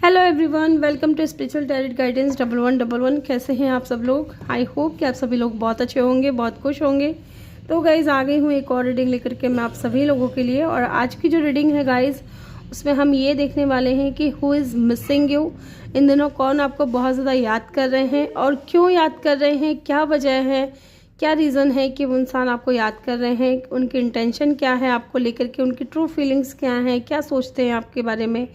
Hello everyone, welcome to spiritual tarot guidance 1111। कैसे हैं आप सब लोग? आई होप कि आप सभी लोग बहुत अच्छे होंगे, बहुत खुश होंगे। तो गाइज़ आ गई हूँ एक और रीडिंग लेकर के मैं आप सभी लोगों के लिए। और आज की जो रीडिंग है गाइज़, उसमें हम ये देखने वाले हैं कि हु इज़ मिसिंग यू। इन दिनों कौन आपको बहुत ज़्यादा याद कर रहे हैं और क्यों याद कर रहे हैं, क्या वजह है, क्या रीज़न है कि वो इंसान आपको याद कर रहे हैं, उनकी इंटेंशन क्या है आपको लेकर के, उनकी ट्रू फीलिंग्स क्या हैं, क्या सोचते हैं आपके बारे में,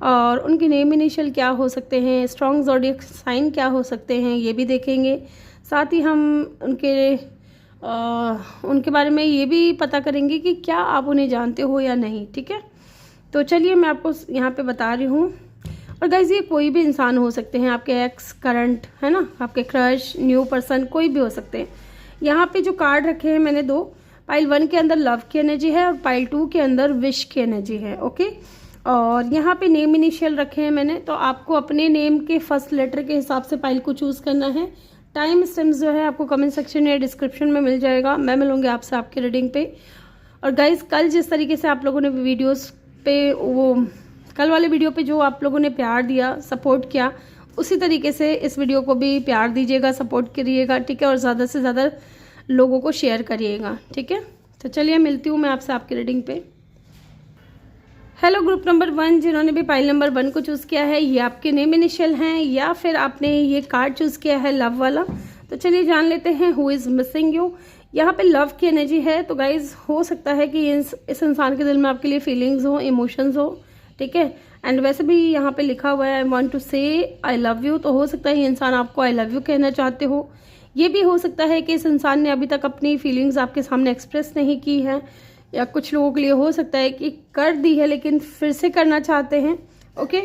और उनके नेम इनिशियल क्या हो सकते हैं, स्ट्रॉन्ग ज़ोडिएक साइन क्या हो सकते हैं, ये भी देखेंगे। साथ ही हम उनके बारे में ये भी पता करेंगे कि क्या आप उन्हें जानते हो या नहीं। ठीक है, तो चलिए मैं आपको यहाँ पे बता रही हूँ। और गाइज ये कोई भी इंसान हो सकते हैं, आपके एक्स, करंट, है ना, आपके क्रश, न्यू पर्सन, कोई भी हो सकते हैं। यहाँ पे जो कार्ड रखे हैं मैंने दो, पाइल 1 के अंदर लव की एनर्जी है और पाइल 2 के अंदर विश की एनर्जी है। ओके, और यहाँ पे नेम इनिशियल रखे हैं मैंने, तो आपको अपने नेम के फर्स्ट लेटर के हिसाब से पाइल को चूज़ करना है। टाइम स्टेम्स जो है आपको कमेंट सेक्शन या डिस्क्रिप्शन में मिल जाएगा। मैं मिलूंगी आपसे आपकी रीडिंग पे। और गाइज कल जिस तरीके से आप लोगों ने वीडियोस पे, वो कल वाले वीडियो पे जो आप लोगों ने प्यार दिया, सपोर्ट किया, उसी तरीके से इस वीडियो को भी प्यार दीजिएगा, सपोर्ट करिएगा। ठीक है, और ज़्यादा से ज़्यादा लोगों को शेयर करिएगा। ठीक है, तो चलिए मिलती हूँ मैं आपसे आपकी रीडिंग पे। हेलो ग्रुप नंबर 1, जिन्होंने भी पाइल नंबर 1 को चूज़ किया है, ये आपके नेम इनिशियल हैं या फिर आपने ये कार्ड चूज़ किया है लव वाला। तो चलिए जान लेते हैं हु इज़ मिसिंग यू। यहाँ पे लव की एनर्जी है, तो गाइज हो सकता है कि इस इंसान के दिल में आपके लिए फीलिंग्स हो, इमोशंस हो। ठीक है, एंड वैसे भी यहाँ पे लिखा हुआ है आई वॉन्ट टू से आई लव यू, तो हो सकता है ये इंसान आपको आई लव यू कहना चाहते हो। ये भी हो सकता है कि इस इंसान ने अभी तक अपनी फीलिंग्स आपके सामने एक्सप्रेस नहीं की है, या कुछ लोगों के लिए हो सकता है कि कर दी है लेकिन फिर से करना चाहते हैं। ओके,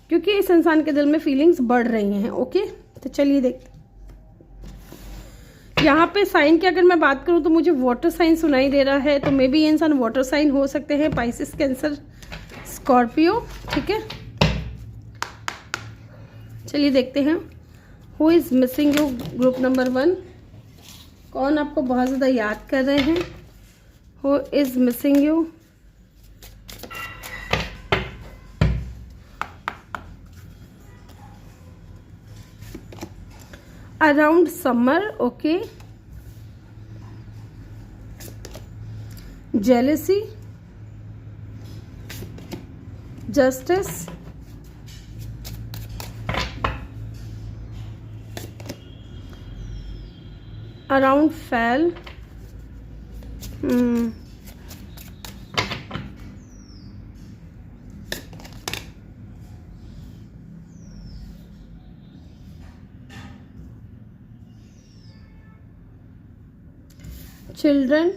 क्योंकि इस इंसान के दिल में फीलिंग्स बढ़ रही हैं। ओके, तो चलिए देखते। यहाँ पे साइन की अगर मैं बात करूँ तो मुझे वाटर साइन सुनाई दे रहा है, तो मे बी ये इंसान वाटर साइन हो सकते हैं, पाइसिस, कैंसर, स्कॉर्पियो। ठीक है, चलिए देखते हैं who is missing you group number 1। कौन आपको बहुत ज़्यादा याद कर रहे हैं? Who is missing you? Around summer, okay. Jealousy, justice, around fall, children,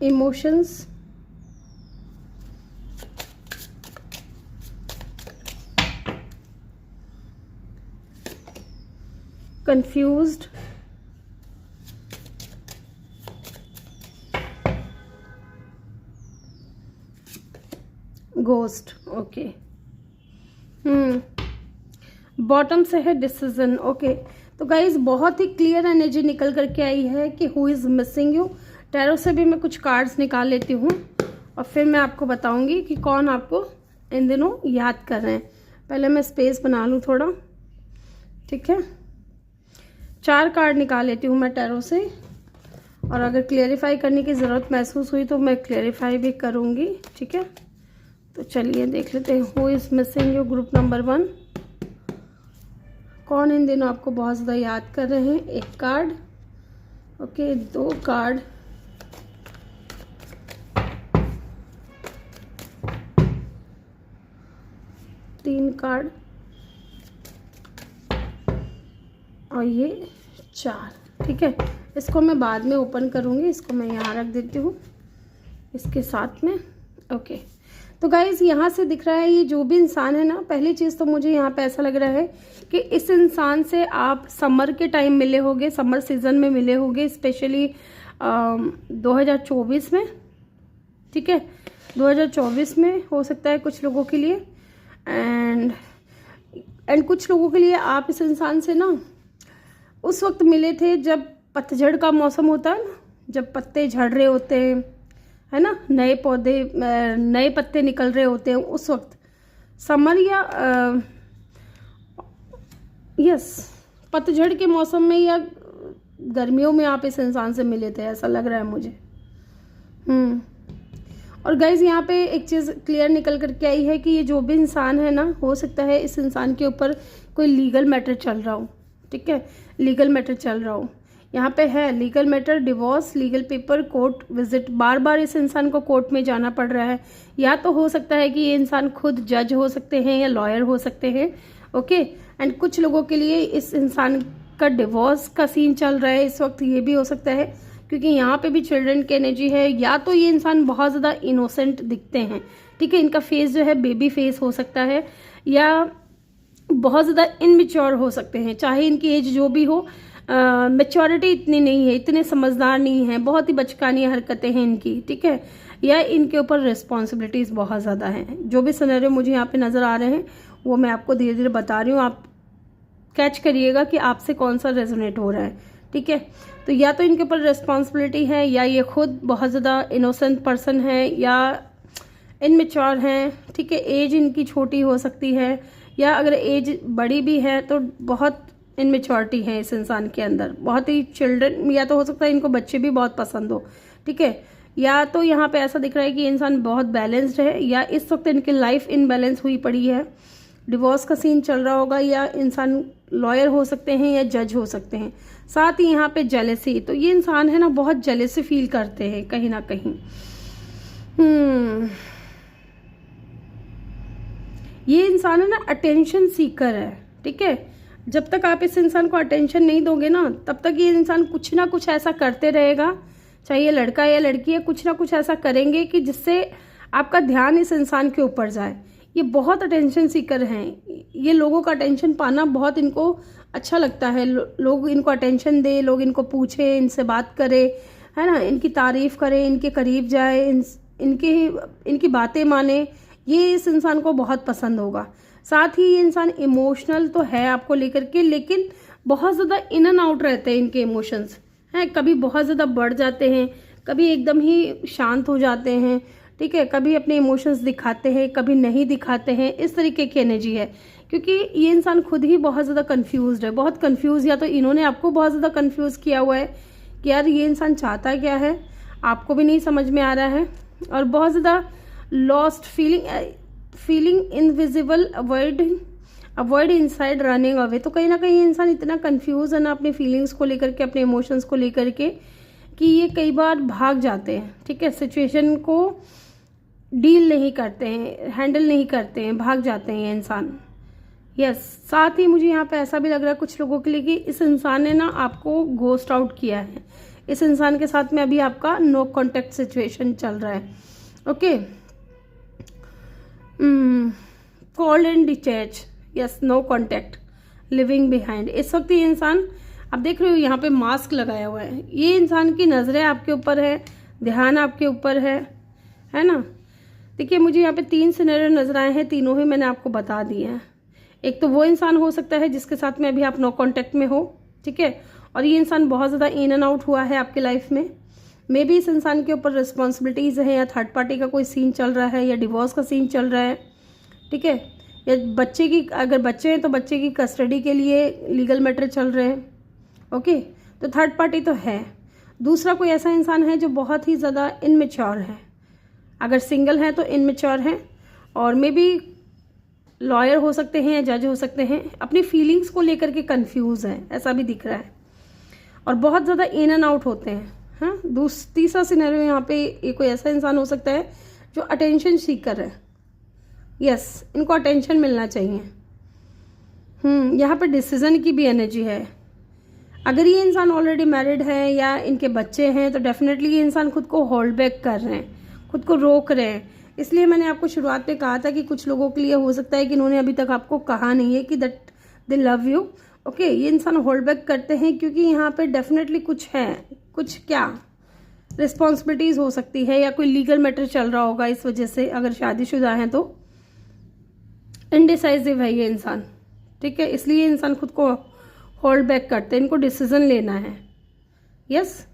emotions, confused, ghost। Okay, bottom से है डिसीजन। ओके, तो गाइज बहुत ही क्लियर एनर्जी निकल करके आई है कि who is missing you. Tarot से भी मैं कुछ कार्ड्स निकाल लेती हूँ और फिर मैं आपको बताऊंगी कि कौन आपको इन दिनों याद कर रहे हैं। पहले मैं स्पेस बना लूँ थोड़ा। ठीक है, 4 कार्ड निकाल लेती हूँ मैं टैरो से, और अगर क्लियरिफाई करने की ज़रूरत महसूस हुई तो मैं क्लियरिफाई भी करूँगी। ठीक है, तो चलिए देख लेते हैं who is missing you group number 1। कौन इन दिनों आपको बहुत ज़्यादा याद कर रहे हैं? 1 कार्ड, ओके, 2 कार्ड, 3 कार्ड, और ये 4। ठीक है, इसको मैं बाद में ओपन करूँगी, इसको मैं यहाँ रख देती हूँ इसके साथ में। ओके, तो गाइज़ यहाँ से दिख रहा है ये जो भी इंसान है ना, पहली चीज़ तो मुझे यहाँ पे ऐसा लग रहा है कि इस इंसान से आप समर के टाइम मिले होंगे, समर सीजन में मिले होंगे, स्पेशली 2024 में। ठीक है, 2024 में हो सकता है कुछ लोगों के लिए, एंड कुछ लोगों के लिए आप इस इंसान से ना उस वक्त मिले थे जब पतझड़ का मौसम होता है ना, जब पत्ते झड़ रहे होते हैं, है ना, नए पौधे नए पत्ते निकल रहे होते हैं उस वक्त, समर या यस पतझड़ के मौसम में या गर्मियों में आप इस इंसान से मिले थे, ऐसा लग रहा है मुझे। और गाइज यहाँ पे एक चीज़ क्लियर निकल करके आई है कि ये जो भी इंसान है ना, हो सकता है इस इंसान के ऊपर कोई लीगल मैटर चल रहा हो, ठीक है, लीगल मैटर चल रहा हो। यहाँ पे है legal matter, divorce, legal paper, court visit, बार बार इस इंसान को कोर्ट में जाना पड़ रहा है। या तो हो सकता है कि ये इंसान खुद जज हो सकते हैं या लॉयर हो सकते हैं, ओके। एंड कुछ लोगों के लिए इस इंसान का डिवोर्स का सीन चल रहा है इस वक्त, ये भी हो सकता है क्योंकि यहाँ पे भी चिल्ड्रन की एनर्जी है। या तो ये इंसान बहुत ज़्यादा इनोसेंट दिखते हैं, ठीक है, इनका फेस जो है बेबी फेस हो सकता है, या बहुत ज़्यादा इनमेच्योर हो सकते हैं, चाहे इनकी एज जो भी हो, मैच्योरिटी इतनी नहीं है, इतने समझदार नहीं है, बहुत ही बचकानी हरकतें हैं इनकी, ठीक है, या इनके ऊपर रिस्पॉन्सिबिलिटीज़ बहुत ज़्यादा हैं। जो भी सिनेरियो मुझे यहाँ पे नज़र आ रहे हैं वो मैं आपको धीरे धीरे बता रही हूँ, आप कैच करिएगा कि आपसे कौन सा रेजोनेट हो रहा है, ठीक है। तो या तो इनके ऊपर रिस्पॉन्सिबिलिटी है, या ये खुद बहुत ज़्यादा इनोसेंट पर्सन है, या इनमेच्योर हैं, ठीक है, एज इनकी छोटी हो सकती है, या अगर एज बड़ी भी है तो बहुत इनमेच्योरिटी है इस इंसान के अंदर, बहुत ही चिल्ड्रन, या तो हो सकता है इनको बच्चे भी बहुत पसंद हो, ठीक है। या तो यहाँ पे ऐसा दिख रहा है कि इंसान बहुत बैलेंस्ड है, या इस वक्त इनकी लाइफ इनबैलेंस हुई पड़ी है, डिवोर्स का सीन चल रहा होगा, या इंसान लॉयर हो सकते हैं या जज हो सकते हैं। साथ ही यहाँ पे जेलेसी, तो ये इंसान है ना बहुत जेलेसी फील करते हैं कहीं ना कहीं। ये इंसान है ना अटेंशन सीकर है, ठीक है। जब तक आप इस इंसान को अटेंशन नहीं दोगे ना, तब तक ये इंसान कुछ ना कुछ ऐसा करते रहेगा, चाहे ये लड़का या लड़की है, कुछ ना कुछ ऐसा करेंगे कि जिससे आपका ध्यान इस इंसान के ऊपर जाए। ये बहुत अटेंशन सीकर हैं, ये लोगों का अटेंशन पाना बहुत इनको अच्छा लगता है, लोग इनको अटेंशन दे, लोग इनको पूछे, इनसे बात करे, है ना, इनकी तारीफ करे, इनके करीब जाए, इनकी बातें माने, ये इस इंसान को बहुत पसंद होगा। साथ ही ये इंसान इमोशनल तो है आपको लेकर के, लेकिन बहुत ज़्यादा इन एंड आउट रहते हैं इनके इमोशंस, हैं, कभी बहुत ज़्यादा बढ़ जाते हैं, कभी एकदम ही शांत हो जाते हैं, ठीक है, कभी अपने इमोशंस दिखाते हैं, कभी नहीं दिखाते हैं, इस तरीके की एनर्जी है। क्योंकि ये इंसान खुद ही बहुत ज़्यादा कंफ्यूज्ड है, बहुत कंफ्यूज, या तो इन्होंने आपको बहुत ज़्यादा कंफ्यूज किया हुआ है कि यार ये इंसान चाहता क्या है, आपको भी नहीं समझ में आ रहा है, और बहुत ज़्यादा lost feeling invisible, avoid inside running away. तो कहीं ना कहीं इंसान इतना कंफ्यूज है ना अपनी फीलिंग्स को लेकर के, अपने इमोशंस को लेकर के, कि ये कई बार भाग जाते हैं, ठीक है, सिचुएशन को डील नहीं करते हैं, हैंडल नहीं करते हैं, भाग जाते हैं ये इंसान। यस, साथ ही मुझे यहाँ पे ऐसा भी लग रहा है कुछ लोगों के लिए कि इस इंसान ने ना आपको घोस्ट आउट किया है, इस इंसान के साथ में अभी आपका नो कॉन्टेक्ट सिचुएशन चल रहा है, okay. Cold and detach, yes, no contact, living behind. इस वक्त ये इंसान, आप देख रहे हो यहाँ पे मास्क लगाया हुआ है, ये इंसान की नज़रें आपके ऊपर है, ध्यान आपके ऊपर है ना। देखिए मुझे यहाँ पे 3 सिनेरियो नजर आए हैं, तीनों ही मैंने आपको बता दिए हैं। एक तो वो इंसान हो सकता है जिसके साथ में अभी आप नो कॉन्टेक्ट में हो, ठीक है, और ये इंसान बहुत ज़्यादा इन एंड आउट हुआ है आपके लाइफ में। मे बी इस इंसान के ऊपर रिस्पॉन्सिबिलिटीज़ हैं, या थर्ड पार्टी का कोई सीन चल रहा है, या डिवोर्स का सीन चल रहा है, ठीक है, या बच्चे की, अगर बच्चे हैं तो बच्चे की कस्टडी के लिए लीगल मैटर चल रहे हैं, ओके। तो थर्ड पार्टी तो है। दूसरा कोई ऐसा इंसान है जो बहुत ही ज़्यादा इनमेच्योर है, अगर सिंगल है तो इनमेच्योर है, और मे बी लॉयर हो सकते हैं या जज हो सकते हैं, अपनी फीलिंग्स को लेकर के कंफ्यूज हैं, ऐसा भी दिख रहा है, और बहुत ज़्यादा इन एंड आउट होते हैं। हाँ, तीसरा सिनेरियो यहाँ पे ये कोई ऐसा इंसान हो सकता है जो अटेंशन सीकर है, यस, इनको अटेंशन मिलना चाहिए। यहाँ पे डिसीजन की भी एनर्जी है। अगर ये इंसान ऑलरेडी मैरिड है या इनके बच्चे हैं तो डेफिनेटली ये इंसान खुद को होल्ड बैक कर रहे हैं, खुद को रोक रहे हैं। इसलिए मैंने आपको शुरुआत में कहा था कि कुछ लोगों के लिए हो सकता है कि इन्होंने अभी तक आपको कहा नहीं है कि that they love you, okay. ये इंसान होल्ड बैक करते हैं क्योंकि यहाँ पे डेफिनेटली कुछ है, कुछ क्या रिस्पॉन्सिबिलिटीज़ हो सकती है, या कोई लीगल मैटर चल रहा होगा इस वजह से। अगर शादीशुदा हैं तो इनडिसाइसिव है ये इंसान, ठीक है, इसलिए इंसान खुद को होल्ड बैक करते हैं, इनको डिसीजन लेना है, यस।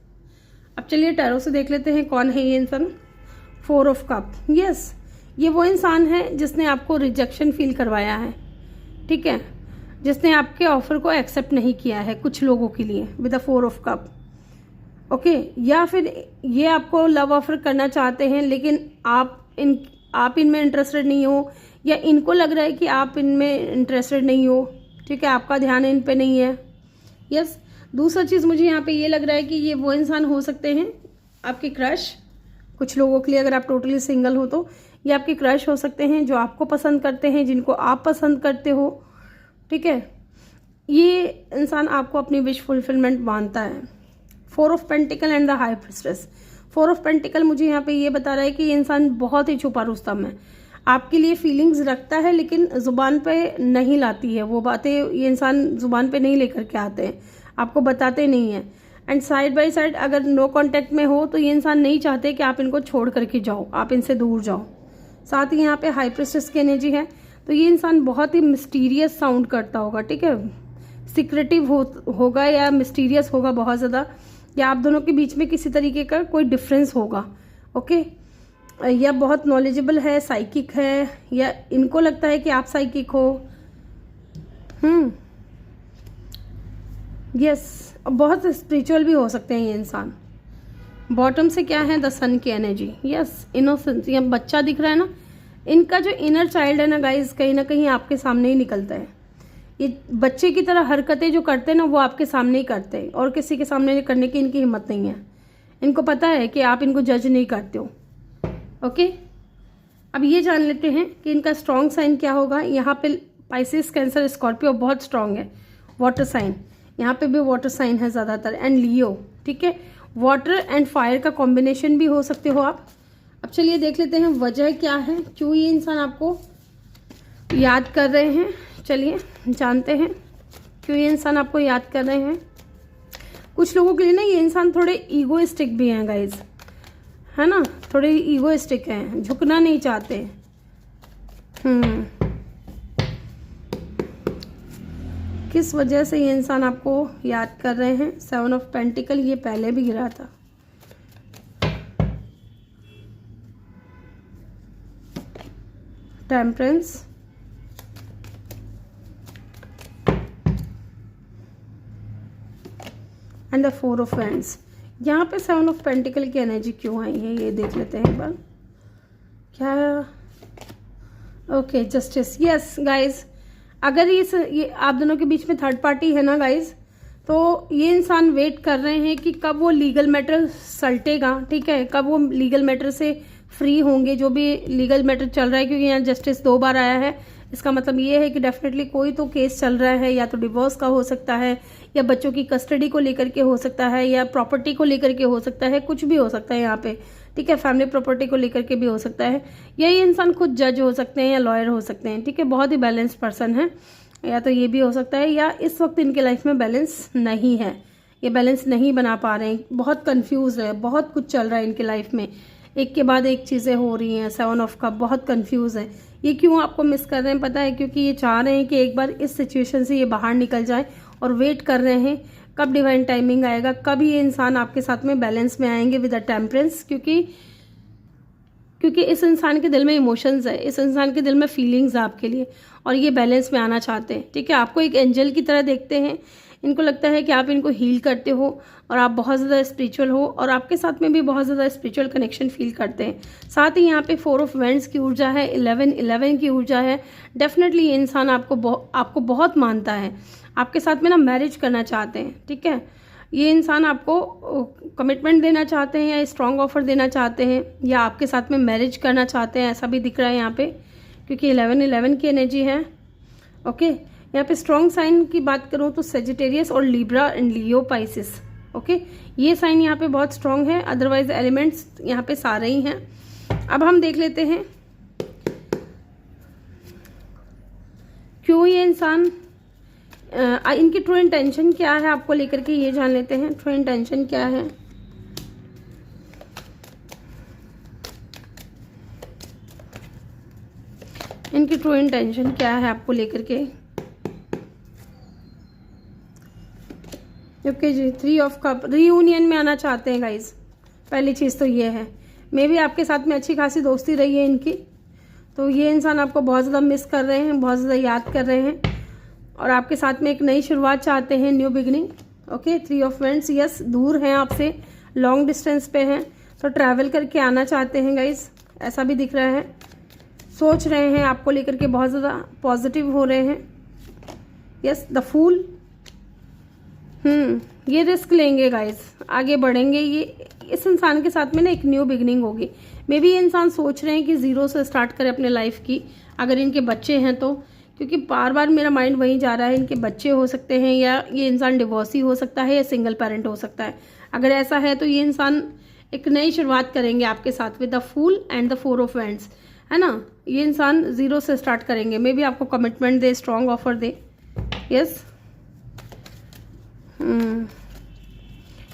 अब चलिए टैरो से देख लेते हैं कौन है ये इंसान। 4 ऑफ कप, यस, ये वो इंसान है जिसने आपको रिजेक्शन फील करवाया है, ठीक है, जिसने आपके ऑफर को एक्सेप्ट नहीं किया है कुछ लोगों के लिए with the 4 of cup, okay. या फिर ये आपको लव ऑफर करना चाहते हैं लेकिन आप इनमें इंटरेस्टेड नहीं हो, या इनको लग रहा है कि आप इनमें इंटरेस्टेड नहीं हो, ठीक है, आपका ध्यान इन पे नहीं है, यस। दूसरा चीज़ मुझे यहाँ पे ये लग रहा है कि ये वो इंसान हो सकते हैं आपके क्रश, कुछ लोगों के लिए, अगर आप टोटली सिंगल हो तो ये आपके क्रश हो सकते हैं जो आपको पसंद करते हैं, जिनको आप पसंद करते हो, ठीक है। ये इंसान आपको अपनी विश फुलफिलमेंट मानता है। 4 of pentacle and the high priestess. 4 of pentacle मुझे यहाँ पे ये बता रहा है कि ये इंसान बहुत ही छुपा रुस्तम है, आपके लिए फीलिंग्स रखता है लेकिन जुबान पे नहीं लाती है वो बातें, ये इंसान जुबान पे नहीं लेकर के आते हैं, आपको बताते नहीं हैं। एंड साइड बाय साइड अगर नो कांटेक्ट में हो तो ये इंसान नहीं चाहते कि आप इनको छोड़ करके जाओ, आप इनसे दूर जाओ। साथ ही यहाँ पे हाई प्रिस्टेस की एनर्जी है, तो ये इंसान बहुत ही मिस्टीरियस साउंड करता होगा, ठीक है, सीक्रेटिव होगा या मिस्टीरियस होगा बहुत ज़्यादा, या आप दोनों के बीच में किसी तरीके का कोई डिफरेंस होगा, ओके। या बहुत नॉलेजेबल है, साइकिक है, या इनको लगता है कि आप साइकिक हो, यस, बहुत स्पिरिचुअल भी हो सकते हैं ये इंसान। बॉटम से क्या है, द सन की एनर्जी, यस, इनोसेंस, ये बच्चा दिख रहा है ना, इनका जो इनर चाइल्ड है ना गाइस, कहीं ना कहीं आपके सामने ही निकलता है। ये बच्चे की तरह हरकतें जो करते हैं ना वो आपके सामने ही करते हैं, और किसी के सामने करने की इनकी हिम्मत नहीं है। इनको पता है कि आप इनको जज नहीं करते हो, ओके। अब ये जान लेते हैं कि इनका स्ट्रॉन्ग साइन क्या होगा। यहाँ पे पाइसेस, कैंसर, स्कॉर्पियो बहुत स्ट्रॉन्ग है, वाटर साइन, यहाँ पे भी वाटर साइन है ज़्यादातर, एंड लियो, ठीक है, वाटर एंड फायर का कॉम्बिनेशन भी हो सकते हो आप। अब चलिए देख लेते हैं वजह क्या है, क्यों ये इंसान आपको याद कर रहे हैं। चलिए जानते हैं क्यों ये इंसान आपको याद कर रहे हैं। कुछ लोगों के लिए ना ये इंसान थोड़े ईगोइस्टिक भी हैं गाइज, है ना, थोड़े ईगोइस्टिक हैं, झुकना नहीं चाहते। किस वजह से ये इंसान आपको याद कर रहे हैं। 7 ऑफ पेंटिकल, ये पहले भी गिरा था, temperance, and the 4 of wands. यहाँ पे 7 ऑफ पेंटिकल की एनर्जी क्यों आई है ये देख लेते हैं एक बार। क्या, ओके, जस्टिस, यस गाइज, अगर ये आप दोनों के बीच में थर्ड पार्टी है ना गाइज, तो ये इंसान वेट कर रहे हैं कि कब वो लीगल मैटर सलटेगा, ठीक है, कब वो लीगल मैटर से फ्री होंगे, जो भी लीगल मैटर चल रहा है, क्योंकि यहाँ जस्टिस 2 बार आया है, इसका मतलब ये है कि डेफिनेटली कोई तो केस चल रहा है, या तो डिवोर्स का हो सकता है, या बच्चों की कस्टडी को लेकर के हो सकता है, या प्रॉपर्टी को लेकर के हो सकता है, कुछ भी हो सकता है यहाँ पे, ठीक है, फैमिली प्रॉपर्टी को लेकर के भी हो सकता है, या ये इंसान खुद जज हो सकते हैं या लॉयर हो सकते हैं, ठीक है, बहुत ही बैलेंस्ड पर्सन है, या तो ये भी हो सकता है, या इस वक्त इनके लाइफ में बैलेंस नहीं है, ये बैलेंस नहीं बना पा रहे हैं, बहुत कंफ्यूज है, बहुत कुछ चल रहा है इनके लाइफ में, एक के बाद एक चीज़ें हो रही हैं। 7 ऑफ कप, बहुत कंफ्यूज है। ये क्यों आपको मिस कर रहे हैं पता है, क्योंकि ये चाह रहे हैं कि एक बार इस सिचुएशन से ये बाहर निकल जाए, और वेट कर रहे हैं कब डिवाइन टाइमिंग आएगा, कब ये इंसान आपके साथ में बैलेंस में आएंगे विद अ टेम्परेंस, क्योंकि इस इंसान के दिल में इमोशंस है, इस इंसान के दिल में फीलिंग्स है आपके लिए, और ये बैलेंस में आना चाहते हैं, ठीक है, आपको एक एंजल की तरह देखते हैं, इनको लगता है कि आप इनको हील करते हो, और आप बहुत ज़्यादा स्पिरिचुअल हो, और आपके साथ में भी बहुत ज़्यादा स्पिरिचुअल कनेक्शन फील करते हैं। साथ ही यहाँ पे 4 ऑफ वैंड्स की ऊर्जा है, 11 की ऊर्जा है। डेफिनेटली ये इंसान आपको बहुत मानता है, आपके साथ में ना मैरिज करना चाहते हैं, ठीक है, ये इंसान आपको कमिटमेंट देना चाहते हैं, या स्ट्रॉन्ग ऑफर देना चाहते हैं, या आपके साथ में मैरिज करना चाहते हैं, ऐसा भी दिख रहा है यहाँ पे, क्योंकि 11 की एनर्जी है, ओके। यहाँ पे स्ट्रॉन्ग साइन की बात करूँ तो सेजिटेरियस और Libra and Leo, Pisces, okay, ये साइन यहाँ पे बहुत स्ट्रॉन्ग है, अदरवाइज एलिमेंट्स यहाँ पे सारे ही हैं। अब हम देख लेते हैं क्यों ये इंसान, इनकी ट्रू इंटेंशन क्या है आपको लेकर के, ये जान लेते हैं। ट्रू इंटेंशन क्या है, इनकी ट्रू इंटेंशन क्या है आपको लेकर के। ओके जी, 3 ऑफ कप, रीयूनियन में आना चाहते हैं गाइज, पहली चीज़ तो ये है। मे भी आपके साथ में अच्छी खासी दोस्ती रही है इनकी, तो ये इंसान आपको बहुत ज़्यादा मिस कर रहे हैं, बहुत ज़्यादा याद कर रहे हैं और आपके साथ में एक नई शुरुआत चाहते हैं, new beginning. Okay, 3 of wands, yes, दूर हैं आपसे, लॉन्ग डिस्टेंस पे हैं, तो ट्रैवल करके आना चाहते हैं गाइस, ऐसा भी दिख रहा है। सोच रहे हैं आपको लेकर के, बहुत ज़्यादा पॉजिटिव हो रहे हैं। यस, द फूल, ये रिस्क लेंगे गाइस, आगे बढ़ेंगे। ये इस इंसान के साथ में ना एक न्यू बिगनिंग होगी। मे बी ये इंसान सोच रहे हैं कि ज़ीरो से स्टार्ट करें अपने लाइफ की, अगर इनके बच्चे हैं तो, क्योंकि बार बार मेरा माइंड वहीं जा रहा है। इनके बच्चे हो सकते हैं, या ये इंसान डिवोर्सी हो सकता है, या सिंगल पेरेंट हो सकता है। अगर ऐसा है तो ये इंसान एक नई शुरुआत करेंगे आपके साथ with the fool and the 4 of wands, है ना। ये इंसान ज़ीरो से स्टार्ट करेंगे, मे बी आपको कमिटमेंट दे, स्ट्रॉन्ग ऑफर दे। यस,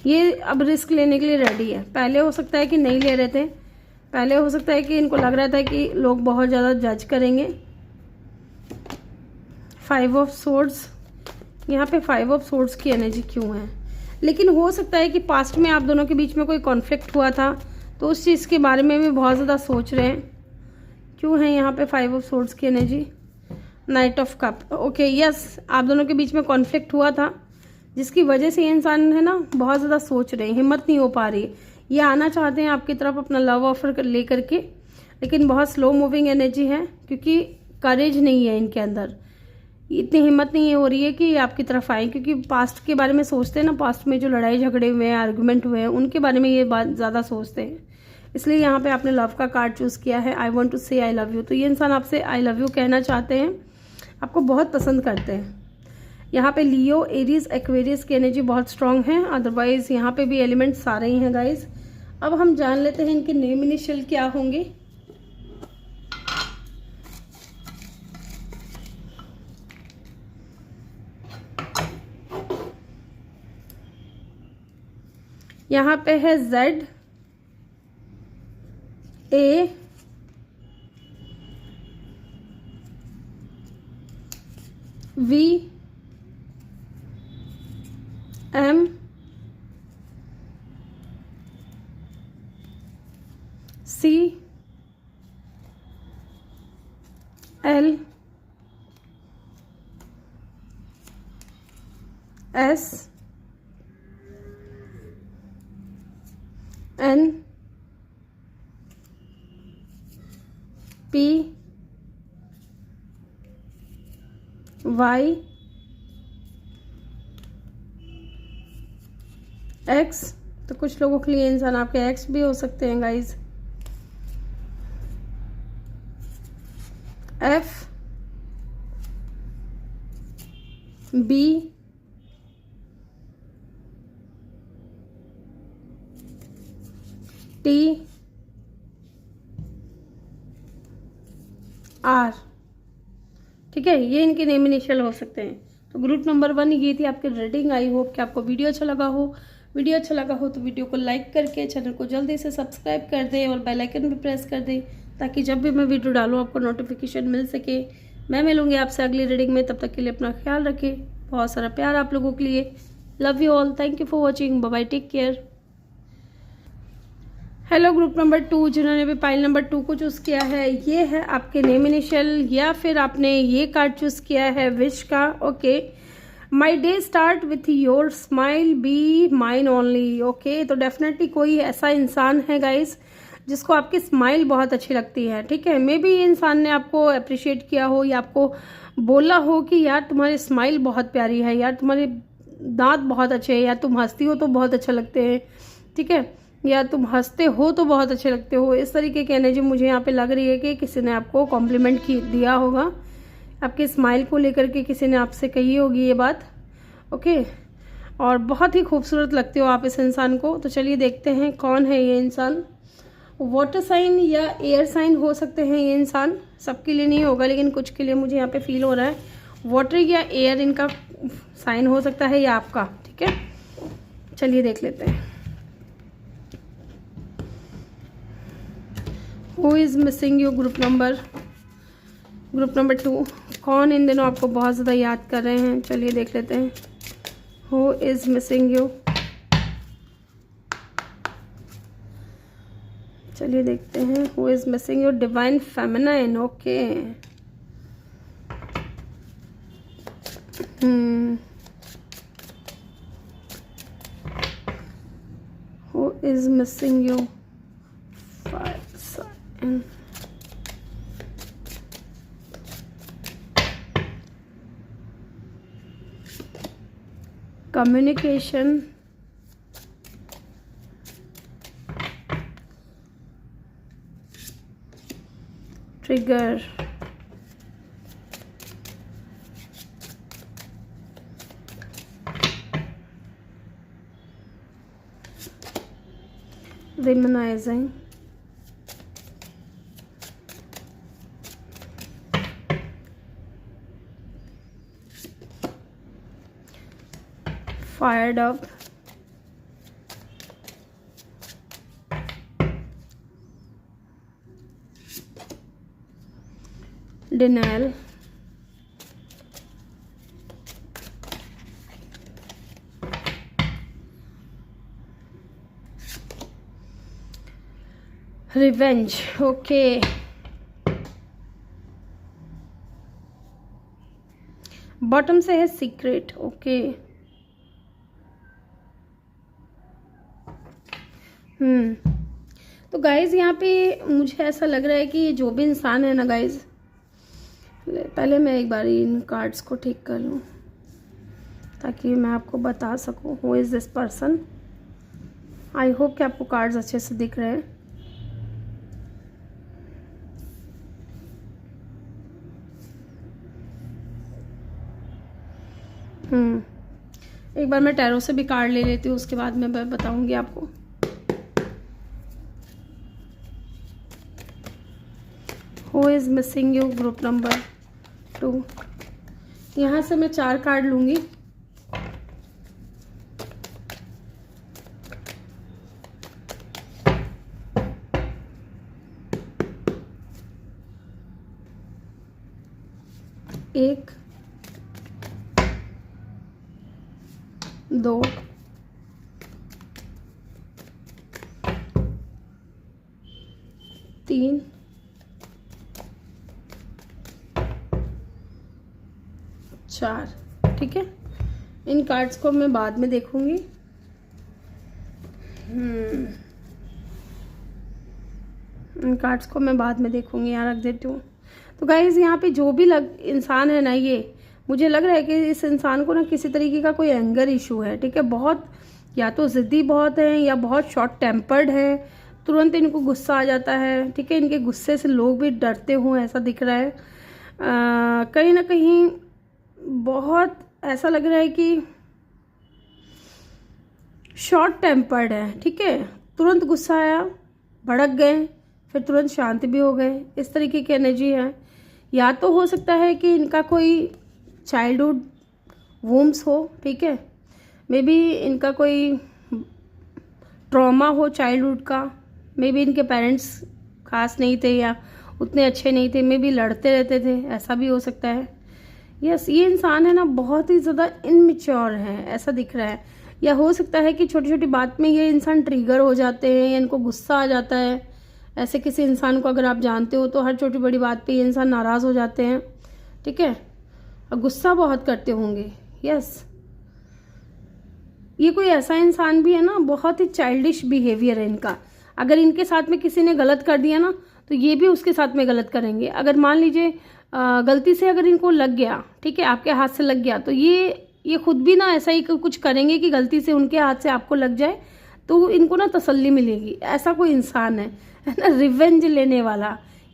ये अब रिस्क लेने के लिए रेडी है। पहले हो सकता है कि नहीं ले रहे थे, पहले हो सकता है कि इनको लग रहा था कि लोग बहुत ज़्यादा जज करेंगे। 5 ऑफ सोर्ड्स, यहाँ पे 5 ऑफ सोर्ड्स की एनर्जी क्यों है? लेकिन हो सकता है कि पास्ट में आप दोनों के बीच में कोई कॉन्फ्लिक्ट हुआ था, तो उस चीज़ के बारे में भी बहुत ज़्यादा सोच रहे हैं। क्यों है यहाँ पे 5 ऑफ सोर्ड्स की energy? Night of cup, okay, yes, आप दोनों के बीच में कॉन्फ्लिक्ट हुआ था, जिसकी वजह से ये इंसान है ना बहुत ज़्यादा सोच रहे हैं, हिम्मत नहीं हो पा रही है। ये आना चाहते हैं आपकी तरफ अपना लव ऑफर लेकर के, लेकिन बहुत स्लो मूविंग एनर्जी है, क्योंकि करेज नहीं है इनके अंदर, इतनी हिम्मत नहीं हो रही है कि आपकी तरफ आए, क्योंकि पास्ट के बारे में सोचते हैं ना, पास्ट में जो लड़ाई झगड़े हुए हैं, आर्गुमेंट हुए हैं, उनके बारे में ये बात ज़्यादा सोचते हैं। इसलिए यहाँ पे आपने लव का कार्ड चूज़ किया है, आई वॉन्ट टू से आई लव यू। तो ये इंसान आपसे आई लव यू कहना चाहते हैं, आपको बहुत पसंद करते हैं। यहाँ पे लियो, एरीज, एक्वेरियस की एनर्जी बहुत स्ट्रांग है। अदरवाइज यहाँ पे भी एलिमेंट सारे ही हैं गाइज। अब हम जान लेते हैं इनके नेम इनिशियल क्या होंगे। यहाँ पे है Z, A, V, M, C, L, S, N, P, Y, X। तो कुछ लोगों के लिए इंसान आपके एक्स भी हो सकते हैं guys. F, B, T, R। ठीक है, ये इनके नेम इनिशियल हो सकते हैं। तो ग्रुप नंबर 1 ये थी आपकी रीडिंग। आई होप कि आपको वीडियो अच्छा लगा हो। वीडियो अच्छा लगा हो तो वीडियो को लाइक करके चैनल को जल्दी से सब्सक्राइब कर दें और बेल आइकन भी प्रेस कर दें, ताकि जब भी मैं वीडियो डालूँ आपको नोटिफिकेशन मिल सके। मैं मिलूंगी आपसे अगली रीडिंग में, तब तक के लिए अपना ख्याल रखें। बहुत सारा प्यार आप लोगों के लिए। Love you all, thank you for watching, bye bye, take care. Hello group number 2, जिन्होंने भी पाइल नंबर 2 को चूज़ किया है, ये है आपके नेम इनिशियल, या फिर आपने ये कार्ड चूज़ किया है विश का। Okay, my day start with your smile, be mine only. Okay, तो डेफिनेटली कोई ऐसा इंसान है गाइस जिसको आपकी स्माइल बहुत अच्छी लगती है। ठीक है, मे बी ये इंसान ने आपको अप्रिशिएट किया हो, या आपको बोला हो कि यार तुम्हारी स्माइल बहुत प्यारी है, यार तुम्हारे दांत बहुत अच्छे हैं, या तुम हंसती हो तो बहुत अच्छे लगते हैं। ठीक है, या तुम हंसते हो तो बहुत अच्छे लगते हो। इस तरीके की एनर्जी मुझे यहाँ पे लग रही है कि किसी ने आपको कॉम्प्लीमेंट दिया होगा, आपके स्माइल को लेकर के किसी ने आपसे कही होगी ये बात। ओके, और बहुत ही खूबसूरत लगते हो आप इस इंसान को। तो चलिए देखते हैं कौन है ये इंसान। वाटर साइन या एयर साइन हो सकते हैं ये इंसान, सबके लिए नहीं होगा लेकिन कुछ के लिए मुझे यहाँ पे फील हो रहा है। वाटर या एयर इनका साइन हो सकता है या आपका। ठीक है, चलिए देख लेते हैं। Who is missing you group number 2, कौन इन दिनों आपको बहुत ज़्यादा याद कर रहे हैं, चलिए देख लेते हैं। हु इज़ मिसिंग यू, चलिए देखते हैं, who is missing your divine feminine. Okay, who is missing your fire sign. Communication, trigger, reminiscing, fired up, denial, revenge। Okay, bottom से है सीक्रेट। ओके, तो गाइज यहाँ पे मुझे ऐसा लग रहा है कि ये जो भी इंसान है ना गाइज, पहले मैं एक बार इन कार्ड्स को ठीक कर लूँ ताकि मैं आपको बता सकूँ who is this person. I hope कि आपको कार्ड्स अच्छे से दिख रहे हैं। एक बार मैं टैरो से भी कार्ड ले लेती हूँ, उसके बाद मैं बताऊंगी आपको। Who is missing you, group number 2। यहाँ से मैं 4 कार्ड लूंगी। एक, 2, 3, 4। ठीक है, इन कार्ड्स को मैं बाद में देखूंगी। इन कार्ड्स को मैं बाद में देखूंगी, यहाँ रख देती हूँ। तो गाइज यहाँ पे जो भी इंसान है ना, ये मुझे लग रहा है कि इस इंसान को ना किसी तरीके का कोई एंगर इशू है। ठीक है, बहुत या तो ज़िद्दी बहुत है या बहुत शॉर्ट टेम्पर्ड है, तुरंत इनको गुस्सा आ जाता है। ठीक है, इनके गुस्से से लोग भी डरते हों, ऐसा दिख रहा है। कहीं ना कहीं बहुत ऐसा लग रहा है कि शॉर्ट टेम्पर्ड है। ठीक है, तुरंत गुस्सा आया, भड़क गए, फिर तुरंत शांत भी हो गए, इस तरीके की एनर्जी है। या तो हो सकता है कि इनका कोई चाइल्डहुड वूम्स हो। ठीक है, मे बी इनका कोई ट्रॉमा हो चाइल्डहुड का, मे बी इनके पेरेंट्स खास नहीं थे या उतने अच्छे नहीं थे, मे बी लड़ते रहते थे, ऐसा भी हो सकता है। यस, ये इंसान है ना बहुत ही ज़्यादा इनमेच्योर है, ऐसा दिख रहा है। या हो सकता है कि छोटी छोटी बात में ये इंसान ट्रिगर हो जाते हैं या इनको गुस्सा आ जाता है। ऐसे किसी इंसान को अगर आप जानते हो तो हर छोटी बड़ी बात पे ये इंसान नाराज़ हो जाते हैं। ठीक है, और गुस्सा बहुत करते होंगे। यस, ये कोई ऐसा इंसान भी है ना, बहुत ही चाइल्डिश बिहेवियर है इनका। अगर इनके साथ में किसी ने गलत कर दिया ना तो ये भी उसके साथ में गलत करेंगे। अगर मान लीजिए गलती से अगर इनको लग गया, ठीक है, आपके हाथ से लग गया, तो ये खुद भी ना ऐसा ही कुछ करेंगे कि गलती से उनके हाथ से आपको लग जाए तो इनको ना तसल्ली मिलेगी। ऐसा कोई इंसान है ना, रिवेंज लेने वाला,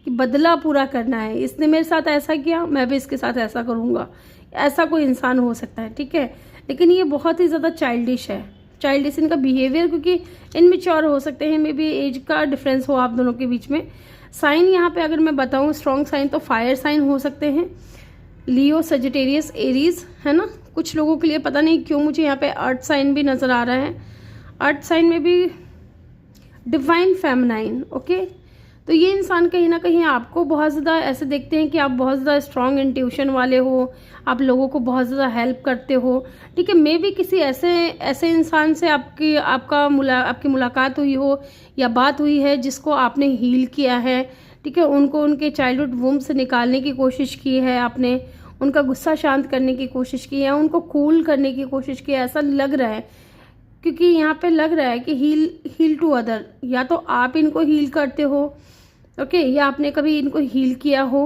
कि बदला पूरा करना है। इसने मेरे साथ ऐसा किया, मैं भी इसके साथ ऐसा करूँगा, ऐसा कोई इंसान हो सकता है। ठीक है, लेकिन ये बहुत ही ज़्यादा चाइल्डिश है, चाइल्डिश इनका बिहेवियर, क्योंकि इनमेच्योर हो सकते हैं, मे बी एज का डिफरेंस हो आप दोनों के बीच में। साइन यहाँ पे अगर मैं बताऊँ स्ट्रॉन्ग साइन तो फायर साइन हो सकते हैं, लियो, सजिटेरियस, एरीज, है ना। कुछ लोगों के लिए पता नहीं क्यों मुझे यहाँ पे अर्थ साइन भी नज़र आ रहा है। अर्थ साइन में भी डिवाइन फेमिनाइन। ओके, तो ये इंसान कहीं ना कहीं आपको बहुत ज़्यादा ऐसे देखते हैं कि आप बहुत ज़्यादा स्ट्रॉन्ग इंट्यूशन वाले हो, आप लोगों को बहुत ज़्यादा हेल्प करते हो, ठीक है। मे भी किसी ऐसे इंसान से आपकी मुलाकात हुई हो या बात हुई है जिसको आपने हील किया है, ठीक है। उनको उनके चाइल्डहुड वूम से निकालने की कोशिश की है आपने, उनका गुस्सा शांत करने की कोशिश की है, उनको कूल करने की कोशिश की है, ऐसा लग रहा है। क्योंकि यहाँ पे लग रहा है कि हील टू अदर, या तो आप इनको हील करते हो, ओके, या आपने कभी इनको हील किया हो,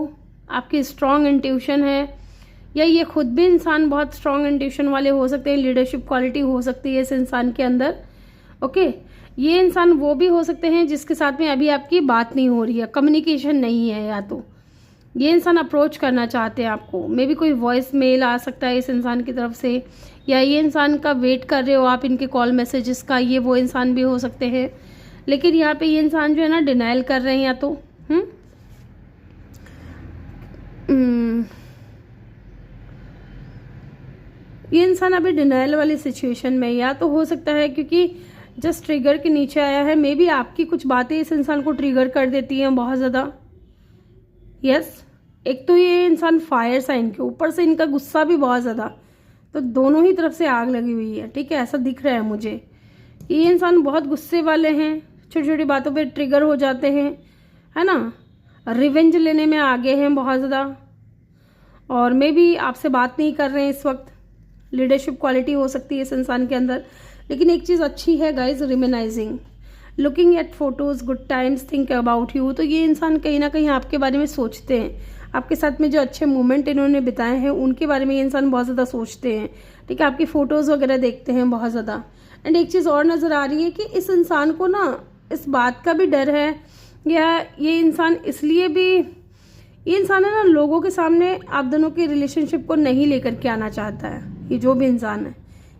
आपकी स्ट्रॉन्ग इंट्यूशन है, या ये खुद भी इंसान बहुत स्ट्रॉन्ग इंट्यूशन वाले हो सकते हैं, लीडरशिप क्वालिटी हो सकती है इस इंसान के अंदर, ओके। ये इंसान वो भी हो सकते हैं जिसके साथ में अभी आपकी बात नहीं हो रही है, कम्युनिकेशन नहीं है, या तो ये इंसान अप्रोच करना चाहते हैं आपको, मे बी कोई वॉइस मेल आ सकता है इस इंसान की तरफ से, या ये इंसान का वेट कर रहे हो आप इनके कॉल मैसेजेस का, ये वो इंसान भी हो सकते हैं। लेकिन यहाँ पे ये इंसान जो है ना डिनाइल कर रहे हैं, या तो ये इंसान अभी डिनाइल वाली सिचुएशन में, या तो हो सकता है क्योंकि जस्ट ट्रिगर के नीचे आया है, मे बी आपकी कुछ बातें इस इंसान को ट्रिगर कर देती हैं बहुत ज़्यादा। यस, एक तो ये इंसान फायर साइन के ऊपर से इनका गुस्सा भी बहुत ज़्यादा, तो दोनों ही तरफ से आग लगी हुई है, ठीक है। ऐसा दिख रहा है मुझे, ये इंसान बहुत गुस्से वाले हैं, छोटी छोटी बातों पे ट्रिगर हो जाते हैं, है ना, रिवेंज लेने में आगे हैं बहुत ज़्यादा, और मे बी आपसे बात नहीं कर रहे हैं इस वक्त, लीडरशिप क्वालिटी हो सकती है इस इंसान के अंदर। लेकिन एक चीज़ अच्छी है guys, reminiscing, looking at photos, good times, think about you. तो ये इंसान कहीं ना कहीं आपके बारे में सोचते हैं, आपके साथ में जो अच्छे मोमेंट इन्होंने बिताए हैं उनके बारे में ये इंसान बहुत ज़्यादा सोचते हैं, ठीक है। आपकी फ़ोटोज़ वगैरह देखते हैं बहुत ज़्यादा। एंड एक चीज़ और नज़र आ रही है कि इस इंसान को ना इस बात का भी डर है, या ये इंसान इसलिए भी, ये इंसान है ना लोगों के सामने आप दोनों के रिलेशनशिप को नहीं लेकर के आना चाहता है। ये जो भी इंसान है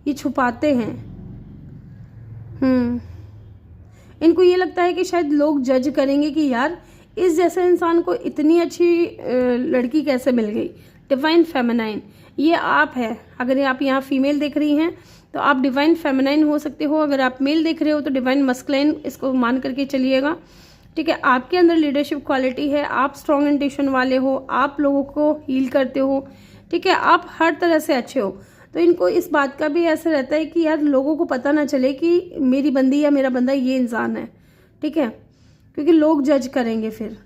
ये छुपाते हैं, इनको ये लगता है कि शायद लोग जज करेंगे कि यार इस जैसे इंसान को इतनी अच्छी लड़की कैसे मिल गई। डिवाइन फेमिनाइन ये आप है, अगर आप यहाँ फीमेल देख रही हैं तो आप डिवाइन फेमिनाइन हो सकते हो, अगर आप मेल देख रहे हो तो डिवाइन मस्कुलाइन, इसको मान करके चलिएगा, ठीक है। आपके अंदर लीडरशिप क्वालिटी है, आप स्ट्रॉन्ग इंट्यूशन वाले हो, आप लोगों को हील करते हो, ठीक है, आप हर तरह से अच्छे हो। तो इनको इस बात का भी ऐसा रहता है कि यार लोगों को पता ना चले कि मेरी बंदी या मेरा बंदा ये इंसान है, ठीक है, क्योंकि लोग जज करेंगे फिर।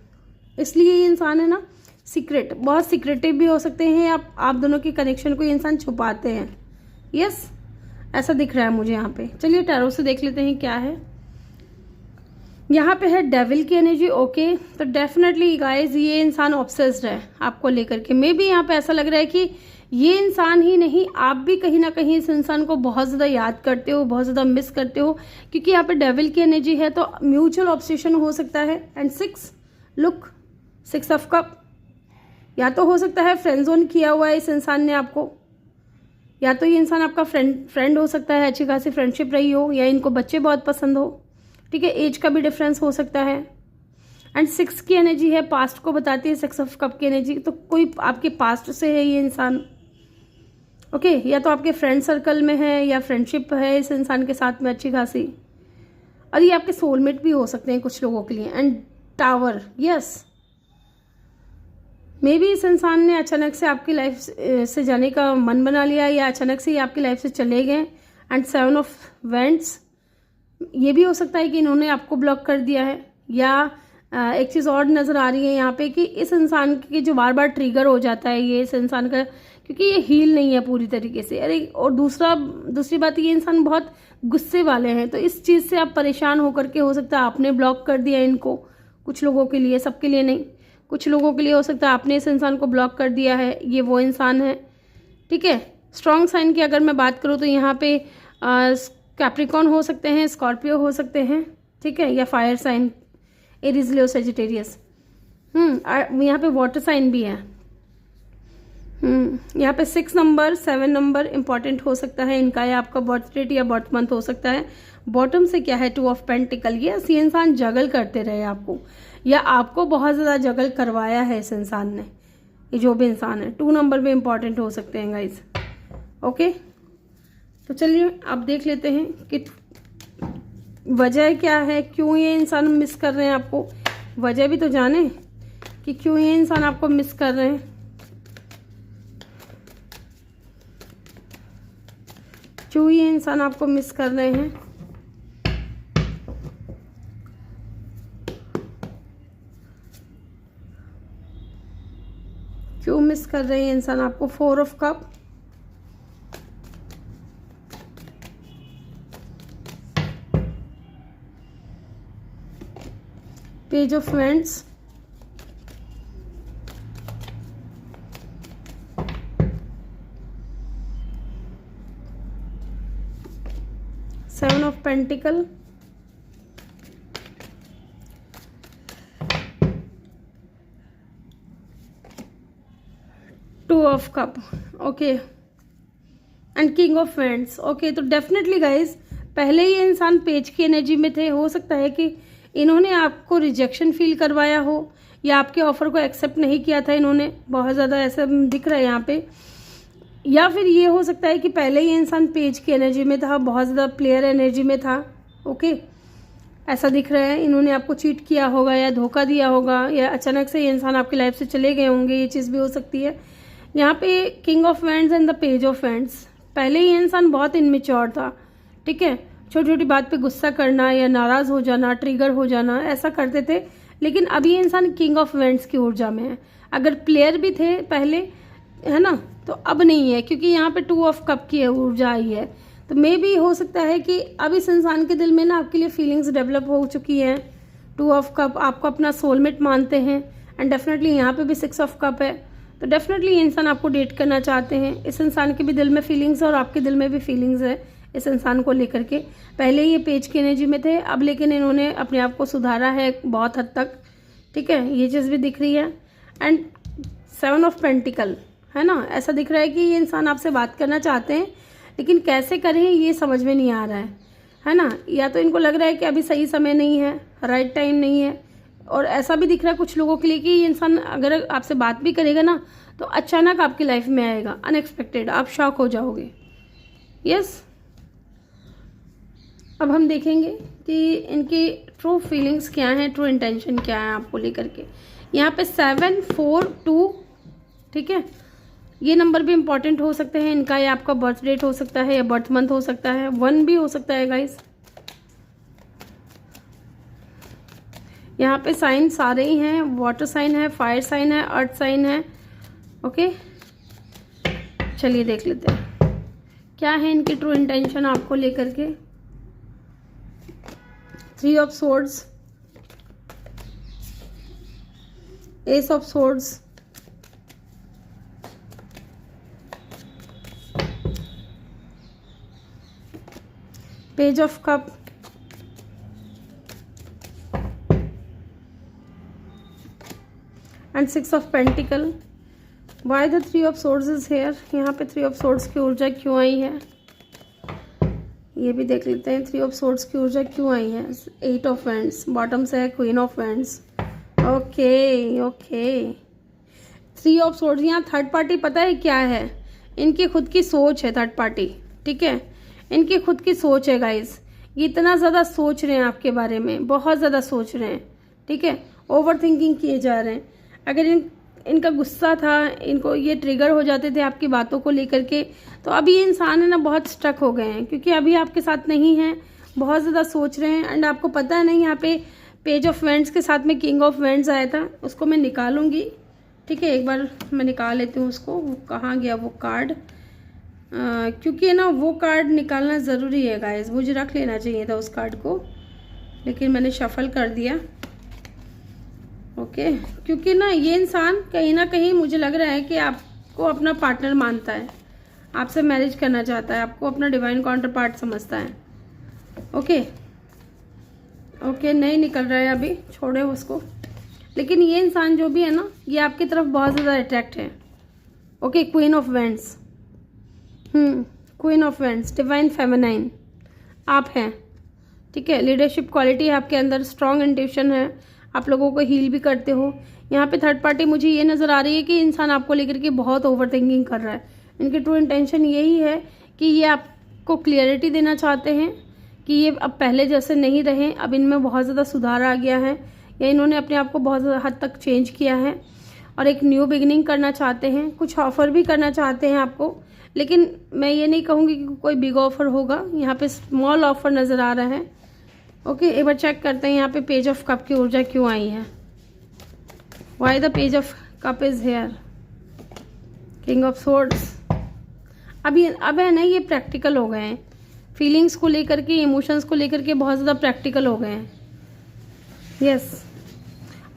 इसलिए ये इंसान है ना सीक्रेट, बहुत सीक्रेटिव भी हो सकते हैं, आप दोनों के कनेक्शन को ये इंसान छुपाते हैं। यस, ऐसा दिख रहा है मुझे यहाँ पे। चलिए टैरो से देख लेते हैं क्या है। यहाँ पे है डेविल की एनर्जी, ओके। तो डेफिनेटली गाइज ये इंसान ऑब्सेस्ड है आपको लेकर के। मे बी यहाँ पे ऐसा लग रहा है कि ये इंसान ही नहीं, आप भी कहीं ना कहीं इस इंसान को बहुत ज़्यादा याद करते हो, बहुत ज़्यादा मिस करते हो, क्योंकि यहाँ पे डेविल की एनर्जी है, तो म्यूचुअल ऑब्सेशन हो सकता है। एंड 6 लुक 6 ऑफ कप, या तो हो सकता है फ्रेंड जोन किया हुआ है इस इंसान ने आपको, या तो ये इंसान आपका फ्रेंड हो सकता है, अच्छी खासी फ्रेंडशिप रही हो, या इनको बच्चे बहुत पसंद हो, ठीक है। एज का भी डिफरेंस हो सकता है। एंड 6 की एनर्जी है, पास्ट को बताती है 6 ऑफ कप की एनर्जी, तो कोई आपके पास्ट से है ये इंसान, ओके, या तो आपके फ्रेंड सर्कल में है, या फ्रेंडशिप है इस इंसान के साथ में अच्छी खासी, और ये आपके सोलमेट भी हो सकते हैं कुछ लोगों के लिए। And tower, yes, may be इस इंसान ने अचानक से आपकी लाइफ से जाने का मन बना लिया, या अचानक से ही आपकी लाइफ से चले गए। एंड 7 ऑफ वेंट्स, ये भी हो सकता है कि इन्होंने आपको ब्लॉक कर दिया है, या एक चीज़ और नज़र आ रही है यहाँ पे कि इस इंसान की जो बार बार ट्रिगर हो जाता है ये इस इंसान का, क्योंकि ये हील नहीं है पूरी तरीके से। अरे, और दूसरी बात, ये इंसान बहुत गुस्से वाले हैं, तो इस चीज़ से आप परेशान होकर के हो सकता है आपने ब्लॉक कर दिया इनको, कुछ लोगों के लिए, सबके लिए नहीं, कुछ लोगों के लिए हो सकता है आपने इस इंसान को ब्लॉक कर दिया है। ये वो इंसान है, ठीक है। स्ट्रॉन्ग साइन की अगर मैं बात करूँ तो यहाँ पे कैप्रिकॉन हो सकते हैं, स्कॉर्पियो हो सकते हैं, ठीक है, या फायर साइन एरीज, लियो, सेजिटेरियस। यहाँ पे वाटर साइन भी है। यहाँ पे 6 नंबर 7 नंबर इंपॉर्टेंट हो सकता है इनका, या आपका बर्थ डेट या बर्थ मंथ हो सकता है। बॉटम से क्या है, 2 ऑफ पेंटिकल। ये इंसान जगल करते रहे आपको, या आपको बहुत ज़्यादा जगल करवाया है इस इंसान ने, ये जो भी इंसान है। 2 नंबर भी इंपॉर्टेंट हो सकते हैं गाइज, ओके। तो चलिए आप देख लेते हैं कि वजह क्या है, क्यों ये इंसान मिस कर रहे हैं आपको, वजह भी तो जाने कि क्यों ये इंसान आपको मिस कर रहे हैं। क्यों ये इंसान आपको मिस कर रहे हैं। क्यों मिस कर रहे हैं इंसान आपको। 4 of cup, page of wands, seven of pentacle, two of cup, okay, and king of wands. Okay, तो डेफिनेटली गाइज पहले ये इंसान पेज की एनर्जी में थे। हो सकता है कि इन्होंने आपको रिजेक्शन फील करवाया हो या आपके ऑफर को एक्सेप्ट नहीं किया था इन्होंने, बहुत ज़्यादा ऐसा दिख रहा है यहाँ पे। या फिर ये हो सकता है कि पहले ये इंसान पेज की एनर्जी में था, बहुत ज़्यादा प्लेयर एनर्जी में था। ओके, ऐसा दिख रहा है। इन्होंने आपको चीट किया होगा या धोखा दिया होगा या अचानक से ये इंसान आपकी लाइफ से चले गए होंगे, ये चीज़ भी हो सकती है। यहाँ पे king of wands and the page of wands, पहले ये इंसान बहुत इनमेच्योर था, ठीक है, छोटी छोटी बात पे गुस्सा करना या नाराज़ हो जाना, ट्रिगर हो जाना, ऐसा करते थे। लेकिन अब ये इंसान किंग ऑफ वैंड्स की ऊर्जा में है। अगर प्लेयर भी थे पहले, है ना, तो अब नहीं है, क्योंकि यहाँ पे 2 ऑफ कप की ऊर्जा आई है। तो मे भी हो सकता है कि अब इस इंसान के दिल में ना आपके लिए फीलिंग्स डेवलप हो चुकी हैं। 2 ऑफ कप आपको अपना सोलमेट मानते हैं, एंड डेफिनेटली यहाँ पे भी 6 ऑफ कप है। तो डेफिनेटली ये इंसान आपको डेट करना चाहते हैं। इस इंसान के भी दिल में फीलिंग्स है और आपके दिल में भी फीलिंग्स है इस इंसान को लेकर के। पहले ये पेज की एनर्जी में थे, अब लेकिन इन्होंने अपने आप को सुधारा है बहुत हद तक, ठीक है, ये चीज़ भी दिख रही है। एंड 7 ऑफ पेंटिकल, है ना, ऐसा दिख रहा है कि ये इंसान आपसे बात करना चाहते हैं, लेकिन कैसे करें ये समझ में नहीं आ रहा है ना। या तो इनको लग रहा है कि अभी सही समय नहीं है, राइट टाइम नहीं है, और ऐसा भी दिख रहा है कुछ लोगों के लिए कि ये इंसान अगर आपसे बात भी करेगा ना तो अचानक आपकी लाइफ में आएगा, अनएक्सपेक्टेड, आप शॉक हो जाओगे। यस, अब हम देखेंगे कि इनकी ट्रू फीलिंग्स क्या हैं, ट्रू इंटेंशन क्या है आपको लेकर के। यहाँ पे 7, 4, 2, ठीक है, ये नंबर भी इंपॉर्टेंट हो सकते हैं इनका, या आपका बर्थ डेट हो सकता है या बर्थ मंथ हो सकता है, 1 भी हो सकता है गाइस। यहाँ पे साइन सारे ही हैं, वाटर साइन है, फायर साइन है, अर्थ साइन है। ओके, चलिए देख लेते हैं क्या है इनकी ट्रू इंटेंशन आपको लेकर के। 3 of swords, S of swords, page of cup, and 6 of pentacle. Why the 3 of swords is here. यहाँ पे 3 ऑफ सोर्ड्स की ऊर्जा क्यों आई है ये भी देख लेते हैं। 3 ऑफ सोर्ड्स की ऊर्जा क्यों आई है। 8 ऑफ वैंड्स, बॉटम से है queen of wands. Okay okay, 3 of swords. यहाँ थर्ड पार्टी पता है क्या है, इनकी खुद की सोच है थर्ड पार्टी, ठीक है, इनकी खुद की सोच है गाइज। ये इतना ज़्यादा सोच रहे हैं आपके बारे में, बहुत ज़्यादा सोच रहे हैं, ठीक है, ओवर थिंकिंग किए जा रहे हैं। अगर इनका गुस्सा था, इनको ये ट्रिगर हो जाते थे आपकी बातों को लेकर के, तो अभी ये इंसान है ना बहुत स्ट्रक हो गए हैं, क्योंकि अभी आपके साथ नहीं है, बहुत ज़्यादा सोच रहे हैं। एंड आपको पता है नहीं, यहाँ पे पेज ऑफ वैंड्स के साथ में किंग ऑफ वैंड्स आया था, उसको मैं निकालूंगी, ठीक है, एक बार मैं निकाल लेती हूँ उसको। वो कहाँ गया वो कार्ड, क्योंकि ना वो कार्ड निकालना ज़रूरी है गाइस, मुझे रख लेना चाहिए था उस कार्ड को, लेकिन मैंने शफल कर दिया। ओके, क्योंकि ना ये इंसान कहीं ना कहीं मुझे लग रहा है कि आपको अपना पार्टनर मानता है, आपसे मैरिज करना चाहता है, आपको अपना डिवाइन काउंटर पार्ट समझता है। ओके ओके, नहीं निकल रहा है अभी, छोड़े उसको। लेकिन ये इंसान जो भी है ना, ये आपकी तरफ बहुत ज़्यादा अट्रैक्ट है। Okay, queen of wands, queen of wands, divine feminine आप हैं, ठीक है, लीडरशिप क्वालिटी है आपके अंदर, स्ट्रॉन्ग इंट्यूशन है, आप लोगों को हील भी करते हो। यहाँ पे थर्ड पार्टी मुझे ये नज़र आ रही है कि इंसान आपको लेकर के बहुत ओवर थिंकिंग कर रहा है। इनकी ट्रू इंटेंशन यही है कि ये आपको क्लियरिटी देना चाहते हैं कि ये अब पहले जैसे नहीं रहे, अब इनमें बहुत ज़्यादा सुधार आ गया है। या इन्होंने अपने आप को बहुत ज़्यादा हद तक चेंज किया है और एक न्यू बिगिनिंग करना चाहते हैं। कुछ ऑफ़र भी करना चाहते हैं आपको, लेकिन मैं ये नहीं कहूँगी कि कोई बिग ऑफ़र होगा। यहाँ पे स्मॉल ऑफ़र नज़र आ रहा है। ओके, एक बार चेक करते हैं यहाँ पे पेज ऑफ कप की ऊर्जा क्यों आई है। Why the page of cup is here, king of swords. अब है ना, ये प्रैक्टिकल हो गए हैं, फीलिंग्स को लेकर के, इमोशंस को लेकर के बहुत ज़्यादा प्रैक्टिकल हो गए हैं। यस,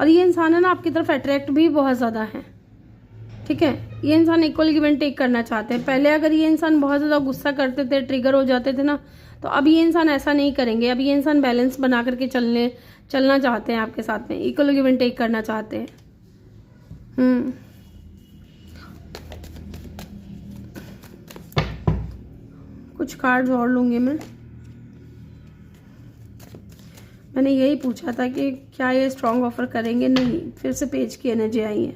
और ये इंसान है ना आपकी तरफ अट्रैक्ट भी बहुत ज़्यादा है। ठीक है, ये इंसान इक्वल गिव एंड टेक करना चाहते हैं। पहले अगर ये इंसान बहुत ज़्यादा गुस्सा करते थे, ट्रिगर हो जाते थे ना, तो अब ये इंसान ऐसा नहीं करेंगे। अब ये इंसान बैलेंस बना करके चलना चाहते हैं आपके साथ में, इक्वल गिव एंड टेक करना चाहते हैं। कुछ कार्ड्स और लूँगी मैंने यही पूछा था कि क्या ये स्ट्रॉन्ग ऑफर करेंगे। नहीं, फिर से पेज की एनर्जी आई है।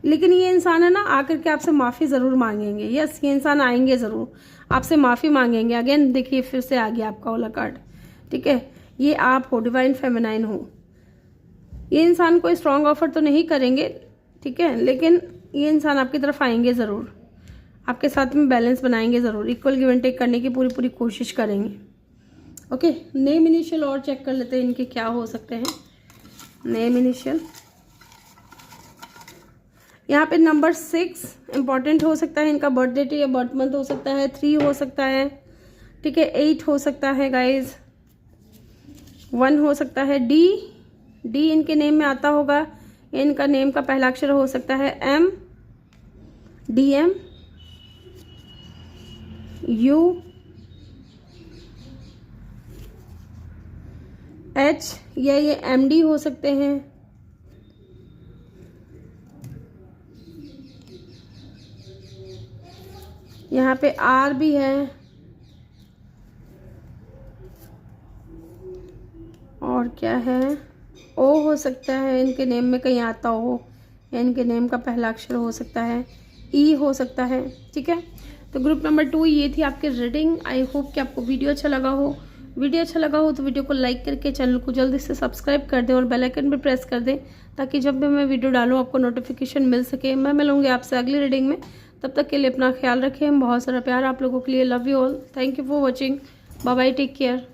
लेकिन ये इंसान है ना आकर के आपसे माफ़ी ज़रूर मांगेंगे। यस, ये इंसान आएंगे ज़रूर, आपसे माफ़ी मांगेंगे। अगेन देखिए, फिर से आ गया आपका वाला कार्ड। ठीक है, ये आप हो, डिवाइन फेमिनाइन हो। ये इंसान कोई स्ट्रॉन्ग ऑफर तो नहीं करेंगे, ठीक है, लेकिन ये इंसान आपकी तरफ आएंगे ज़रूर, आपके साथ में बैलेंस बनाएंगे ज़रूर, इक्वल गिव एंड टेक करने की पूरी कोशिश करेंगे। ओके, नेम इनिशियल और चेक कर लेते हैं इनके क्या हो सकते हैं। नेम इनिशियल, यहाँ पे नंबर 6 इम्पॉर्टेंट हो सकता है। इनका बर्थ डेट या बर्थ मंथ हो सकता है। 3 हो सकता है, ठीक है। 8 हो सकता है गाइज। 1 हो सकता है। डी इनके नेम में आता होगा। इनका नेम का पहला अक्षर हो सकता है M, DM, U, H, या ये MD हो सकते हैं। यहाँ पे R भी है, और क्या है, O हो सकता है, इनके नेम में कहीं आता हो, या इनके नेम का पहला अक्षर हो सकता है। E हो सकता है। ठीक है, तो ग्रुप नंबर 2 ये थी आपकी रीडिंग। आई होप कि आपको वीडियो अच्छा लगा हो। वीडियो अच्छा लगा हो तो वीडियो को लाइक करके चैनल को जल्दी से सब्सक्राइब कर दें और बेल आइकन भी प्रेस कर दें, ताकि जब भी मैं वीडियो डालूँ आपको नोटिफिकेशन मिल सके। मैं मिलूंगी आपसे अगली रीडिंग में। तब तक के लिए अपना ख्याल रखें। बहुत सारा प्यार आप लोगों के लिए। Love you all. Thank you for watching. Bye bye, take care.